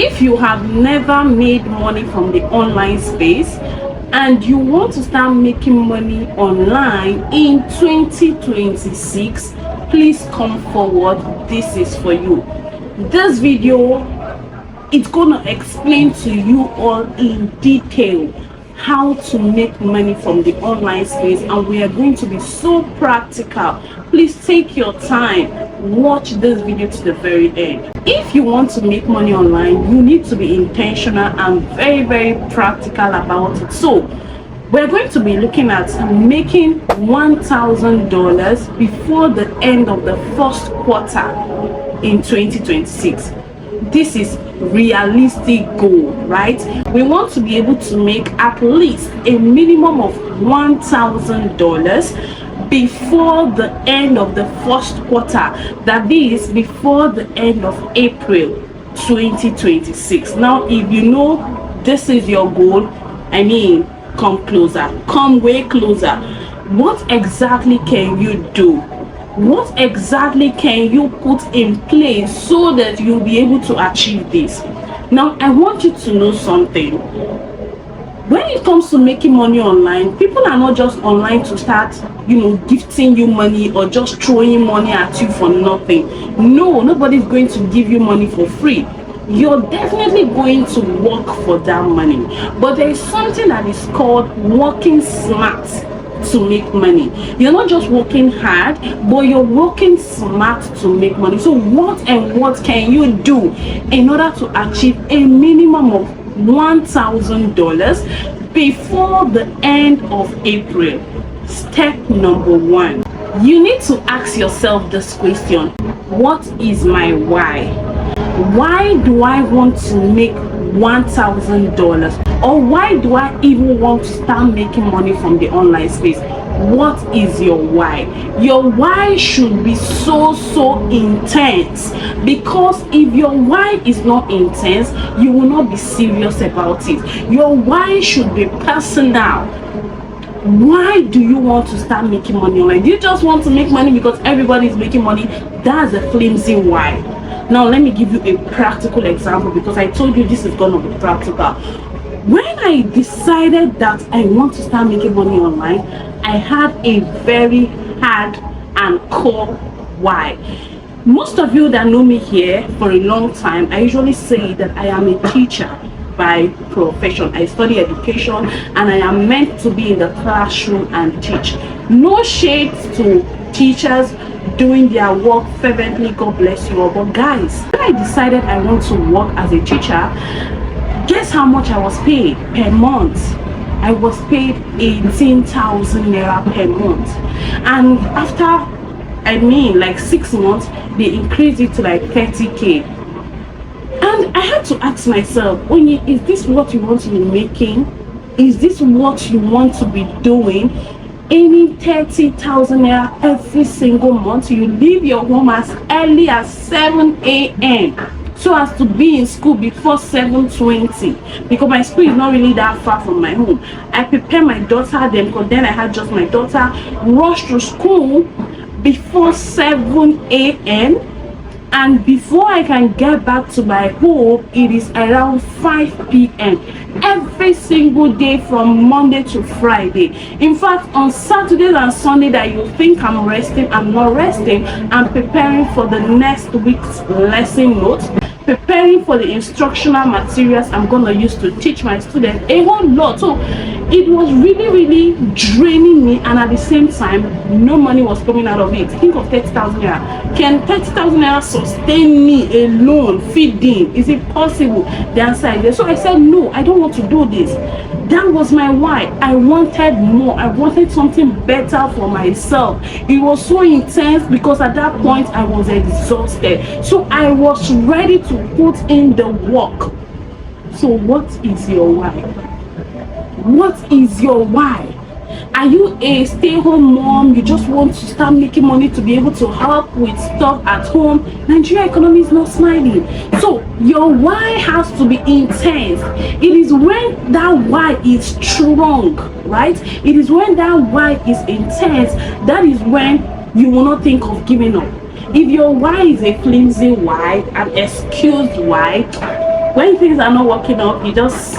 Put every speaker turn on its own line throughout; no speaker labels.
If you have never made money from the online space and you want to start making money online in 2026, please come forward. This is for you. This video, it's gonna explain to you all in detail how to make money from the online space, and we are going to be so practical. Please take your time, watch this video to the very end. If you want to make money online, you need to be intentional and very practical about it. So we're going to be looking at making $1,000 before the end of the first quarter in 2026. This is realistic goal, right? We want to be able to make at least a minimum of $1,000 before the end of the first quarter, that is before the end of April 2026. Now, if you know this is your goal, I mean, come closer, come way closer. What exactly can you do? What exactly can you put in place so that you'll be able to achieve this? Now, I want you to know something. When it comes to making money online, people are not just online to start, gifting you money or just throwing money at you for nothing. No, nobody's going to give you money for free. You're definitely going to work for that money. But there is something that is called working smart to make money. You're not just working hard, but you're working smart to make money. So what can you do in order to achieve a minimum of $1,000 before the end of April? Step number one, you need to ask yourself this question: what is my why? Why do I want to make $1,000? Or why do I even want to start making money from the online space? What is your why? Your why should be so intense, because if your why is not intense, you will not be serious about it. Your why should be personal. Why do you want to start making money online? Do you just want to make money because everybody is making money? That's a flimsy why. Now let me give you a practical example, because I told you this is gonna be practical. When I decided that I want to start making money online, I had a very hard and core why. Most of you that know me here for a long time, I usually say that I am a teacher by profession. I study education and I am meant to be in the classroom and teach. No shade to teachers doing their work fervently, God bless you all. But guys, when I decided I want to work as a teacher, guess how much I was paid per month? I was paid 18,000 naira per month. And after, like 6 months, they increased it to like 30k. And I had to ask myself, Onye, is this what you want to be making? Is this what you want to be doing? Any 30,000 naira every single month? You leave your home as early as 7 a.m. so as to be in school before 7:20, because my school is not really that far from my home. I prepare my daughter, because then I had just my daughter, rush to school before 7 a.m. and before I can get back to my home, it is around 5 p.m. every single day from Monday to Friday. In fact, on Saturdays and Sunday that you think I'm resting, I'm not resting. I'm preparing for the next week's lesson notes, preparing for the instructional materials I'm gonna use to teach my students, a whole lot. So it was really draining me, and at the same time, no money was coming out of it. Think of 30,000 naira. Can 30,000 naira sustain me alone, feeding? Is it possible? The answer is yes. So I said, no, I don't want to do this. That was my why. I wanted more. I wanted something better for myself. It was so intense because at that point I was exhausted. So I was ready to put in the work. So what is your why? What is your why? Are you a stay-home mom? You just want to start making money to be able to help with stuff at home? Nigeria economy is not smiling. So your why has to be intense. It is when that why is strong, right? It is when that why is intense, that is when you will not think of giving up. If your why is a flimsy why, an excused why, When things are not working out, you just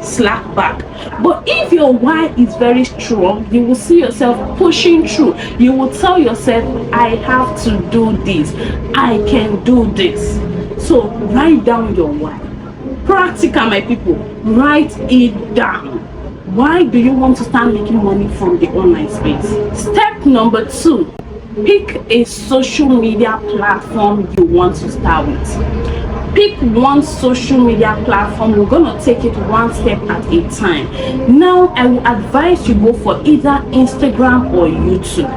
slack back. But if your why is very strong, you will see yourself pushing through. You will tell yourself, I have to do this, I can do this. So write down your why. Practical, my people, write it down. Why do you want to start making money from the online space? Step number 2, pick a social media platform you want to start with. Pick one social media platform. We're gonna take it one step at a time. Now I will advise you go for either Instagram or YouTube.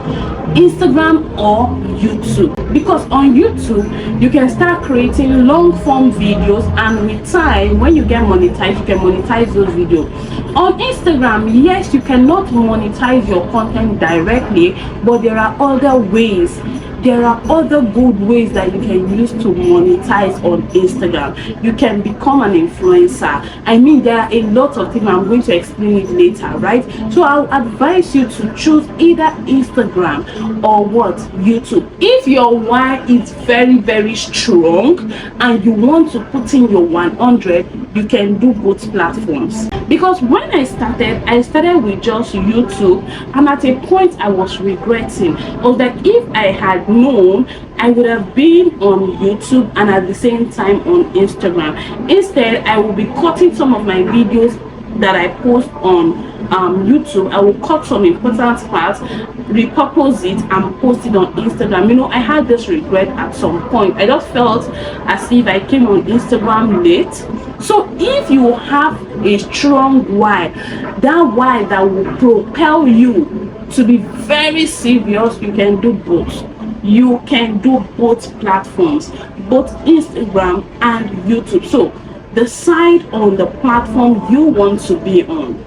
Instagram or YouTube, because on YouTube you can start creating long form videos, and with time, when you get monetized, you can monetize those videos. On Instagram, yes, you cannot monetize your content directly, but there are other ways. There are other good ways that you can use to monetize on Instagram. You can become an influencer. I mean, there are a lot of things. I'm going to explain it later, right? So I'll advise you to choose either Instagram or what, YouTube. If your why is very strong and you want to put in your 100, you can do both platforms. Because when I started with just YouTube, and at a point I was regretting. I was like, if I had known, I would have been on YouTube and at the same time on Instagram. Instead, I will be cutting some of my videos that I post on YouTube. I will cut some important parts, repurpose it, and post it on Instagram. You know, I had this regret at some point. I just felt as if I came on Instagram late. So if you have a strong why, that why that will propel you to be very serious, you can do both. You can do both platforms, both Instagram and YouTube. So decide on the platform you want to be on.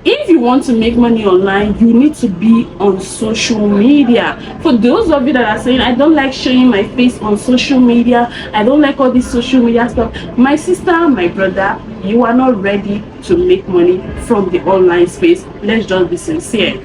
If you want to make money online, you need to be on social media. For those of you that are saying, I don't like showing my face on social media, I don't like all this social media stuff, my sister, my brother, you are not ready to make money from the online space. Let's just be sincere.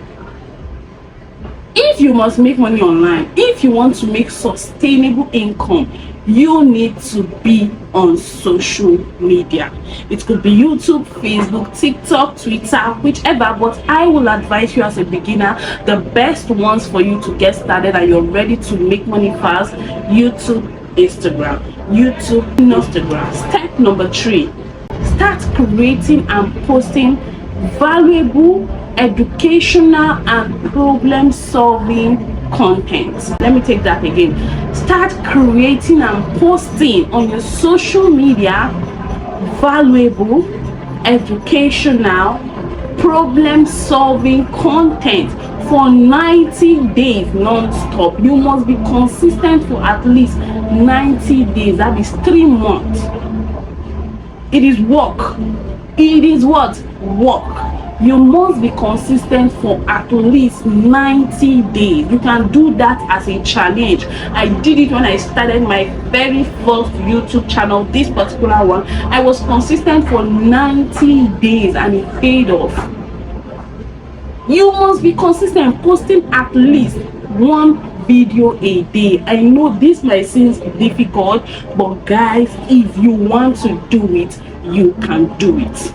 If you must make money online, if you want to make sustainable income, you need to be on social media. It could be YouTube, Facebook, TikTok, Twitter, whichever, but I will advise you as a beginner, the best ones for you to get started and you're ready to make money fast: YouTube, Instagram. YouTube, Instagram. Step number 3, start creating and posting valuable, educational and problem solving content. Let me take that again. Start creating and posting on your social media valuable, educational, problem solving content for 90 days non-stop. You must be consistent for at least 90 days. That is 3 months. It is work. It is what? Work. You must be consistent for at least 90 days. You can do that as a challenge. I did it when I started my very first YouTube channel, this particular one. I was consistent for 90 days and it paid off. You must be consistent, posting at least 1 video a day. I know this might seem difficult, but guys, if you want to do it, you can do it.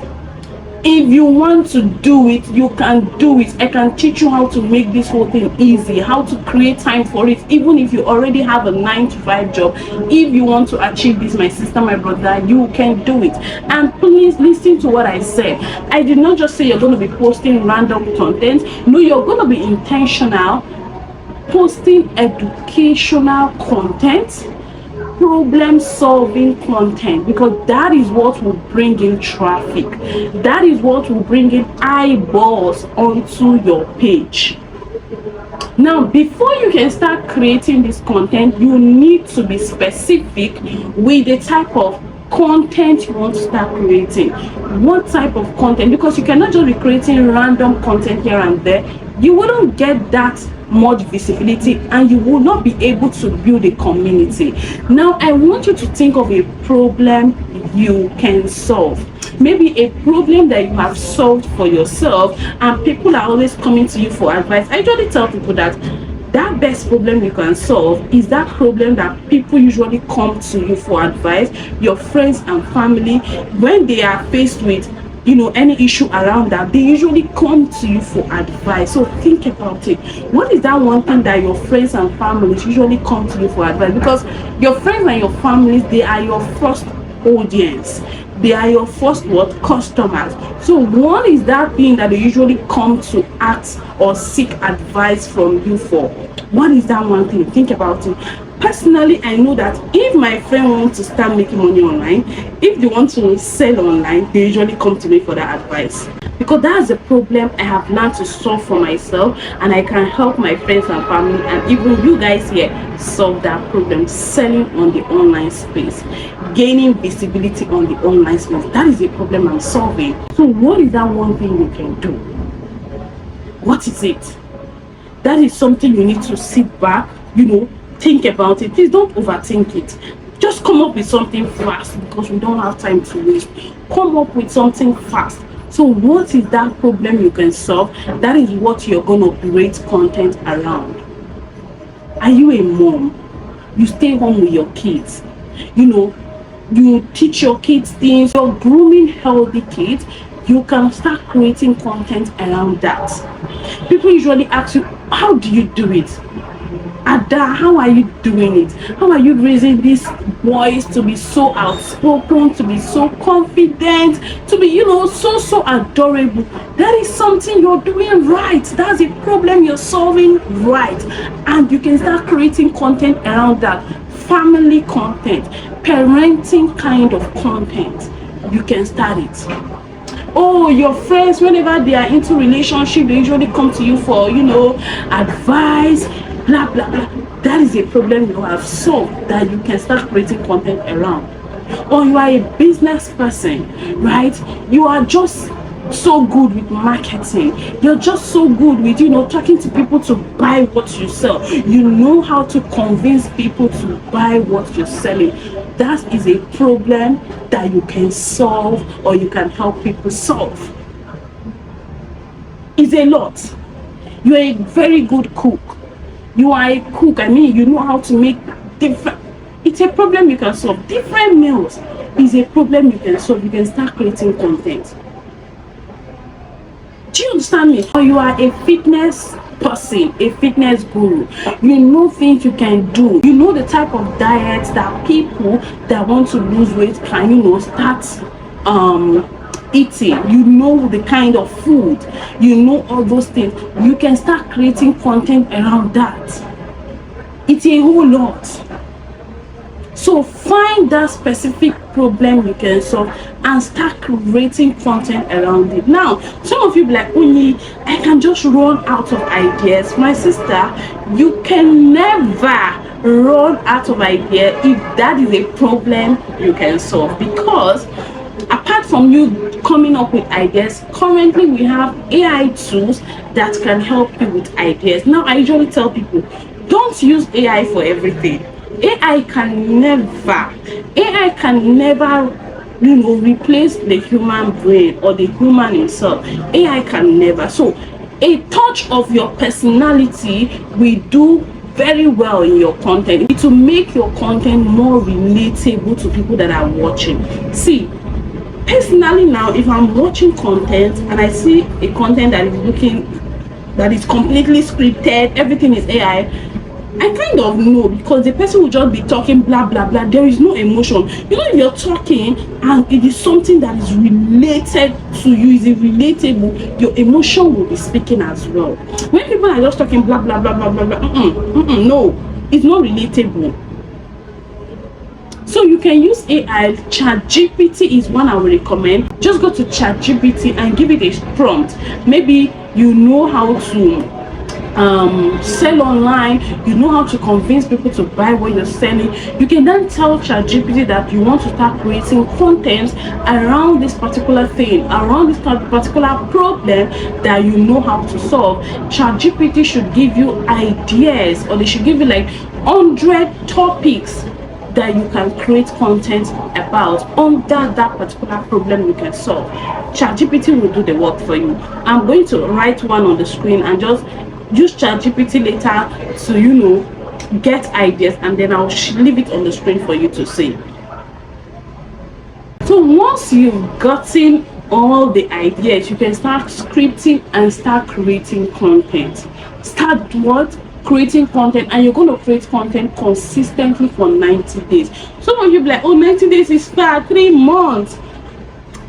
If you want to do it, you can do it. I can teach you how to make this whole thing easy, how to create time for it, even if you already have a 9-to-5 job. If you want to achieve this, my sister, my brother, you can do it. And please listen to what I said. I did not just say you're going to be posting random content. No, you're going to be intentional, posting educational content, problem solving content, because that is what will bring in traffic. That is what will bring in eyeballs onto your page. Now, before you can start creating this content, you need to be specific with the type of content you want to start creating. What type of content? Because you cannot just be creating random content here and there. You wouldn't get that much visibility and you will not be able to build a community. Now I want you to think of a problem you can solve. Maybe a problem that you have solved for yourself and people are always coming to you for advice. I usually tell people that That best problem you can solve is that problem that people usually come to you for advice, your friends and family, when they are faced with any issue around that, they usually come to you for advice. So think about it. What is that one thing that your friends and families usually come to you for advice? Because your friends and your families, they are your first audience, they are your first customers. So what is that thing that they usually come to ask or seek advice from you for? What is that one thing? Think about it. Personally, I know that if my friend wants to start making money online, if they want to sell online, they usually come to me for that advice, because that's the problem I have learned to solve for myself, and I can help my friends and family and even you guys here solve that problem, selling on the online space, gaining visibility on the online space. That is a problem I'm solving. So what is that one thing you can do? What is it? That is something you need to sit back, think about it. Please don't overthink it. Just come up with something fast, because we don't have time to waste. Come up with something fast. So what is that problem you can solve? That is what you're going to create content around. Are you a mom? You stay home with your kids. You teach your kids things. You're grooming healthy kids. You can start creating content around that. People usually ask you, how do you do it? Ada, how are you doing it? How are you raising these boys to be so outspoken, to be so confident, to be, so adorable? That is something you're doing right. That's a problem you're solving right. And you can start creating content around that. Family content, parenting kind of content. You can start it. Oh, your friends, whenever they are into relationship, they usually come to you for, advice, blah blah blah. That is a problem you have solved, that you can start creating content around. Or you are a business person, right? You are just so good with marketing. You're just so good with talking to people to buy what you sell. You know how to convince people to buy what you're selling. That is a problem that you can solve, or you can help people solve. It's a lot. You're a very good cook. You are a cook. You know how to make different. It's a problem you can solve. Different meals is a problem you can solve. You can start creating content. Do you understand me? Or you are a fitness person, a fitness guru. You know things you can do. You know the type of diets that people that want to lose weight can, start eating. You know the kind of food. You know all those things. You can start creating content around that. It's a whole lot. So find that specific problem you can solve and start creating content around it. Now, some of you be like, Uni, I can just run out of ideas. My sister, you can never run out of ideas if that is a problem you can solve. Because apart from you coming up with ideas, currently we have AI tools that can help you with ideas. Now, I usually tell people, don't use AI for everything. AI can never replace the human brain or the human himself. AI can never. So a touch of your personality will do very well in your content. It will make your content more relatable to people that are watching. See, personally now, if I'm watching content and I see a content that is completely scripted, everything is AI, I kind of know, because the person will just be talking blah blah blah. There is no emotion. If you're talking and it is something that is related to you, is relatable, your emotion will be speaking as well. When people are just talking blah blah blah blah blah blah, no, it's not relatable. So you can use AI. ChatGPT is one I would recommend. Just go to ChatGPT and give it a prompt. Maybe you know how to sell online, you know how to convince people to buy what you're selling. You can then tell ChatGPT that you want to start creating content around this particular thing, around this particular problem that you know how to solve. ChatGPT should give you ideas, or they should give you like 100 topics that you can create content about under that particular problem you can solve. ChatGPT will do the work for you. I'm going to write one on the screen and just use ChatGPT later to, get ideas, and then I'll leave it on the screen for you to see. So once you've gotten all the ideas, you can start scripting and start creating content. Start what? Creating content, and you're going to create content consistently for 90 days. Some of you be like, oh, 90 days is far, 3 months.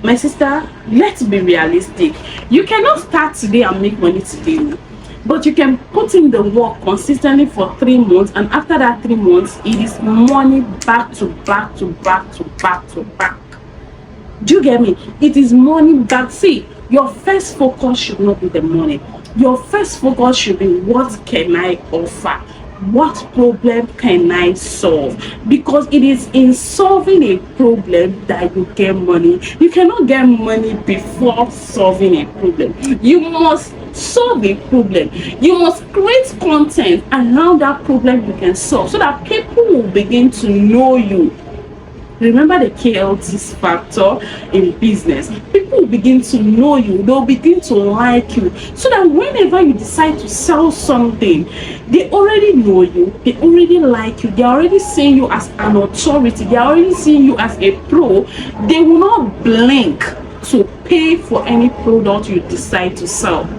My sister, let's be realistic. You cannot start today and make money today, but you can put in the work consistently for 3 months, and after that 3 months, it is money back to back to back to back to back. Do you get me? It is money back. See, your first focus should not be the money. Your first focus should be, what can I offer? What problem can I solve? Because it is in solving a problem that you get money. You cannot get money before solving a problem. You must solve a problem. You must create content around that problem you can solve, so that people will begin to know you. Remember the KLT factor in business. People will begin to know you. They'll begin to like you. So that whenever you decide to sell something, they already know you. They already like you. They're already seeing you as an authority. They're already seeing you as a pro. They will not blink to pay for any product you decide to sell.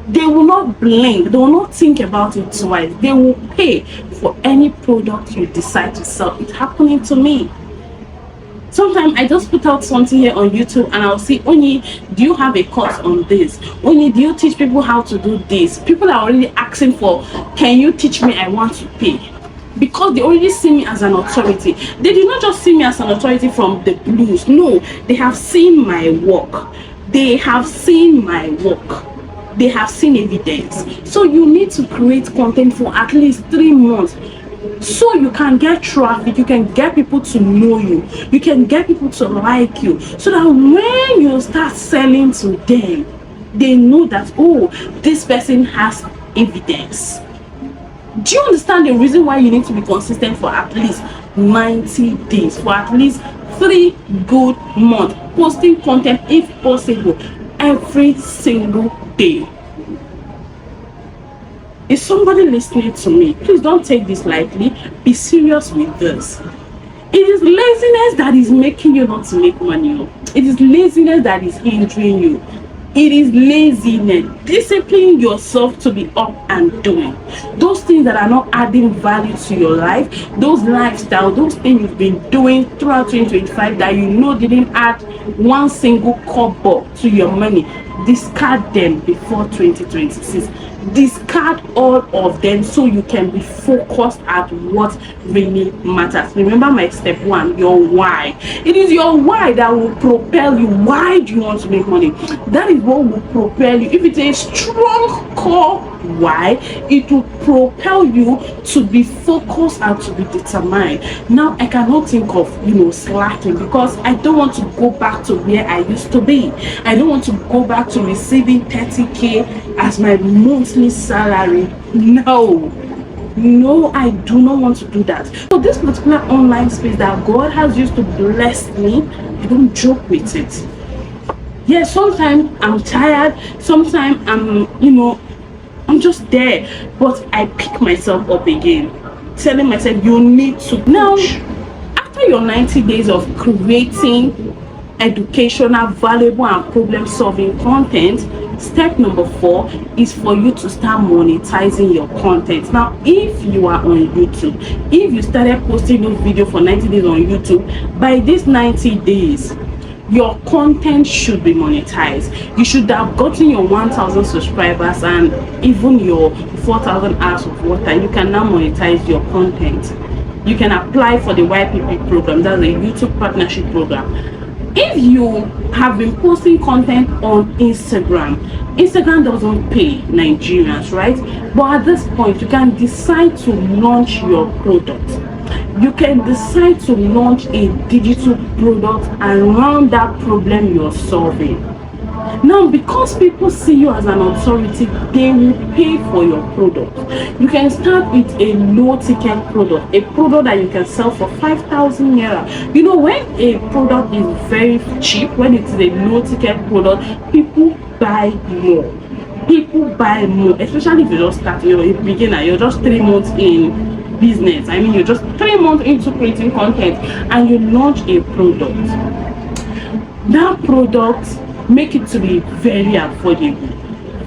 They will not blink. They will not think about it twice. They will pay for any product you decide to sell. It's happening to me. Sometimes I just put out something here on YouTube and I'll see, Oni, do you have a course on this? Oni, do you teach people how to do this? People are already asking for, can you teach me? I want to pay. Because they already see me as an authority. They did not just see me as an authority from the blues. No, they have seen my work. They have seen my work. They have seen evidence. So you need to create content for at least 3 months, so you can get traffic, you can get people to know you, you can get people to like you, so that when you start selling to them, they know that, oh, this person has evidence. Do you understand the reason why you need to be consistent for at least 90 days, for at least 3 good months, posting content if possible every single day? Is somebody listening to me? Please don't take this lightly. Be serious with this. It is laziness that is making you not to make money. It is laziness that is hindering you. It is laziness. Discipline yourself to be up and doing those things that are not adding value to your life, those lifestyle, those things you've been doing throughout 2025 that you know didn't add one single kobo to your money. Discard them before 2026. Discard all of them so you can be focused at what really matters. Remember my step 1, your why. It is your why that will propel you. Why do you want to make money? That is what will propel you. If it's a strong core why, it will propel you to be focused and to be determined. Now I cannot think of slacking, because I don't want to go back to where I used to be. I don't want to go back to receiving 30k as my monthly salary. No, I do not want to do that. So this particular online space that God has used to bless me, I don't joke with it. Yes, sometimes I'm tired, sometimes I'm just there, but I pick myself up again, telling myself you need to push. Now, after your 90 days of creating educational, valuable and problem-solving content, step number 4 is for you to start monetizing your content. Now, if you are on YouTube, if you started posting those videos for 90 days on YouTube, by these 90 days, your content should be monetized. You should have gotten your 1,000 subscribers and even your 4,000 hours of water. You can now monetize your content. You can apply for the YPP program. That's a YouTube partnership program. If you have been posting content on Instagram doesn't pay Nigerians, right? But at this point, you can decide to launch your product. You can decide to launch a digital product around that problem you're solving. Now, because people see you as an authority, they will pay for your product. You can start with a low ticket product, a product that you can sell for 5,000 naira. When a product is very cheap, when it is a low ticket product, people buy more. people buy more, especially if you just start, you're a beginner, you're just 3 months in business. I mean, you're just 3 months into creating content and you launch a product. That product, make it to be very affordable,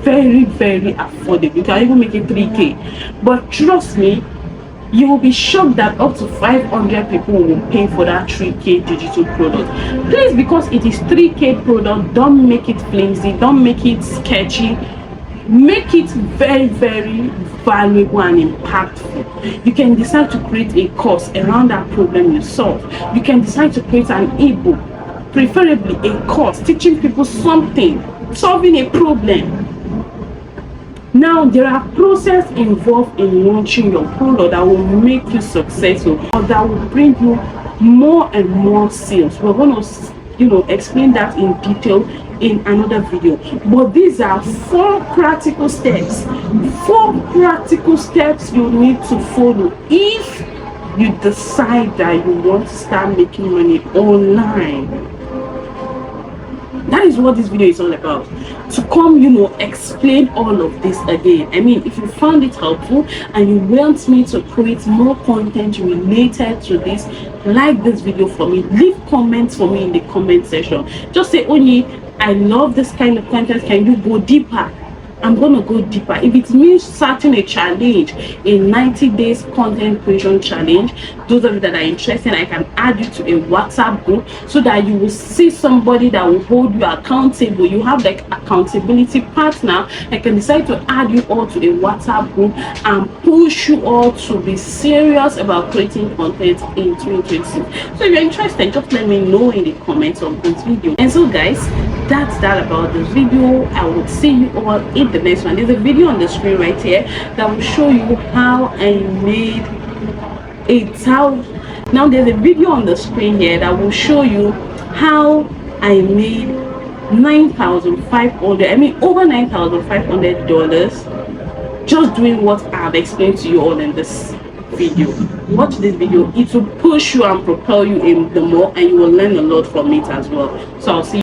very affordable. You can even make it 3K, but trust me, you will be shocked that up to 500 people will pay for that 3K digital product. Please, because it is 3K product, don't make it flimsy, don't make it sketchy. Make it very valuable and impactful. You can decide to create a course around that problem you solve. You can decide to create an ebook, preferably a course teaching people something, solving a problem. Now, there are processes involved in launching your product that will make you successful or that will bring you more and more sales. We're going to explain that in detail in another video, but these are 4 practical steps. 4 practical steps you need to follow if you decide that you want to start making money online. That is what this video is all about. To come, explain all of this again. I mean, if you found it helpful and you want me to create more content related to this, like this video for me, leave comments for me in the comment section. Just say, Oni, I love this kind of content. Can you go deeper? I'm gonna go deeper. If it means starting a challenge, a 90 days content creation challenge, those of you that are interested, I can add you to a WhatsApp group so that you will see somebody that will hold you accountable. You have like accountability partner. I can decide to add you all to a WhatsApp group and push you all to be serious about creating content in 2026. So if you're interested, just let me know in the comments of this video. And so guys, that's that about this video. I will see you all in the next one. There's a video on the screen right here that will show you how I made now there's a video on the screen here that will show you how I made $9,500, over $9,500 just doing what I've explained to you all in this video. Watch this video, it will push you and propel you in the more, and you will learn a lot from it as well. So I'll see you